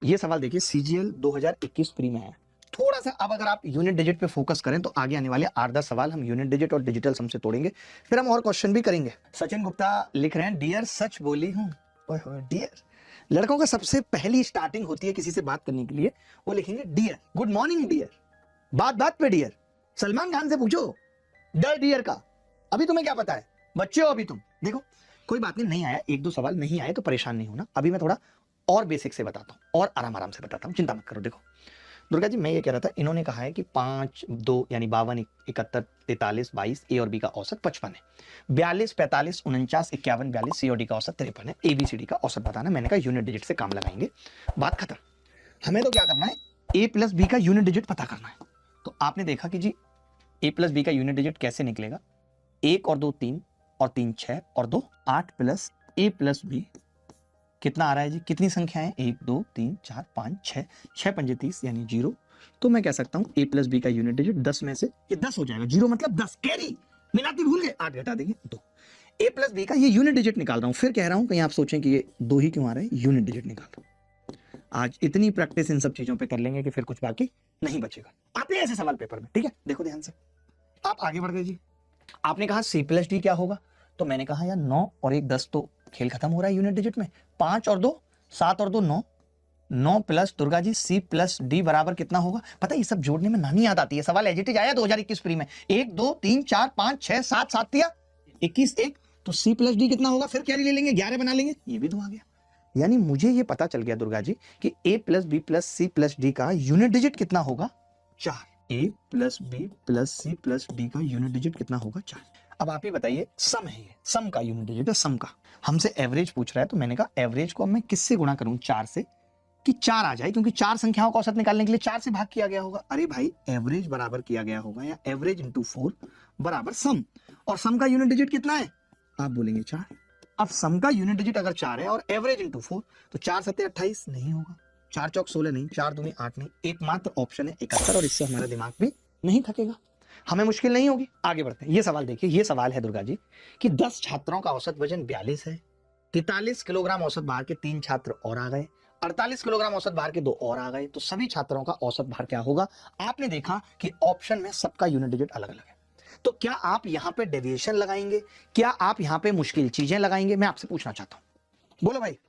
ये सवाल देखिए सीजीएल 2021 प्री में है। थोड़ा सा अब अगर आप यूनिट डिजिट पे फोकस करें तो आगे आने वाले 8-10 सवाल हम यूनिट डिजिट और डिजिटल सम से तोड़ेंगे, फिर हम और क्वेश्चन भी करेंगे। सचिन गुप्ता लिख रहे हैं डियर सच बोली हूं। डियर, लड़कों का सबसे पहली स्टार्टिंग होती है किसी से बात करने के लिए, वो लिखेंगे डियर, गुड मॉर्निंग डियर, बात बात पे डियर। सलमान खान से पूछो डर डियर का, अभी तुम्हें क्या पता है, बच्चे हो अभी तुम। देखो कोई बात नहीं आया, एक दो सवाल नहीं आए तो परेशान नहीं होना। अभी मैं थोड़ा और बेसिक से बताता हूं और आराम आराम से बताता हूं, चिंता मत करो। देखो दुर्गा जी, मैं ये कह रहा था, इन्होंने कहा है कि 5 2 यानी 52 71 43 22, ए और बी का औसत 55 है, 42 45 49 51 42, सी और डी का औसत 53 है, ए बी सी डी का औसत बताना। मैंने कहा यूनिट डिजिट से काम लगाएंगे, बात खत्म। हमें तो क्या करना है, ए प्लस बी का यूनिट डिजिट पता करना है। तो आपने देखा कि जी ए प्लस बी का यूनिट डिजिट कैसे निकलेगा, 1 और 2 3 और 3 6 और 2 8 प्लस ए प्लस बी कितना आ रहा है जी, कितनी संख्या है, 1 2 3 4 5 6, 6 पंजे 30 यानी 0। तो मैं कह सकता हूं ए प्लस बी का यूनिट डिजिट 10 में से ये 10 हो जाएगा, 0 मतलब 10, कैरी मिलाती भूल गए, 8 घटा देंगे 2। ए प्लस बी का ये यूनिट डिजिट निकाल रहा हूं, फिर कह रहा हूं कहीं आप सोचें कि ये 2 ही क्यों आ रहे हैं, यूनिट डिजिट निकाल रहा हूं। आज इतनी प्रैक्टिस इन सब चीजों पे कर लेंगे कि फिर कुछ बाकी नहीं बचेगा। आते हैं ऐसे सवाल पेपर में, ठीक है, देखो ध्यान से। आप आगे बढ़ गए जी, आपने कहा सी प्लस डी क्या होगा, तो मैंने कहा यार 9 और 1 10, तो खेल खत्म हो रहा है यूनिट डिजिट में। 5 और 2 7 और 2 9, 9 प्लस दुर्गा जी सी प्लस डी बराबर कितना होगा। पता है ये सब जोड़ने में नानी याद आती है, सवाल एज इट इज आया 2021 प्री में, 1 2 3 4 5 6 7 7 दिया 21 1, तो सी प्लस डी कितना होगा, फिर कैरी ले लेंगे 11 बना लेंगे, ये भी 2 आ गया। यानी मुझे ये पता चल गया दुर्गा जी कि A plus B plus C plus D का यूनिट डिजिट कितना होगा, 4। A plus B plus C plus D का यूनिट डिजिट कितना होगा, 4। अब आप ही बताइए, सम है ये, सम का यूनिट डिजिट है, सम का। हमसे एवरेज पूछ रहा है, तो मैंने कहा एवरेज को अब मैं किससे गुणा करूं, 4 से, कि 4 आ जाए, क्योंकि 4 संख्याओं का औसत निकालने के लिए 4 से भाग किया गया होगा। अरे भाई एवरेज बराबर किया गया होगा, या एवरेज इंटू 4 बराबर सम, और सम का यूनिट डिजिट कितना है, आप बोलेंगे 4। अब सम का यूनिट डिजिट अगर 4 है और एवरेज इंटू 4, तो 4 7 28 नहीं होगा, 4 चौक 16 नहीं, 4 दूनी 8 नहीं, एकमात्र ऑप्शन है 71, और इससे हमारा दिमाग भी नहीं थकेगा, हमें मुश्किल नहीं होगी। आगे बढ़ते हैं, ये सवाल देखिए, ये सवाल है दुर्गा जी कि 10 छात्रों का औसत वजन 42 है, 43 किलोग्राम औसत भार के 3 छात्र और आ गए, 48 किलोग्राम औसत भार के 2 और आ गए, तो सभी छात्रों का औसत भार क्या होगा। आपने देखा कि ऑप्शन में सबका यूनिट डिजिट अलग अलग है, तो क्या आप यहां पे डेविएशन लगाएंगे, क्या आप यहां पे मुश्किल चीजें लगाएंगे, मैं आपसे पूछना चाहता हूं, बोलो भाई।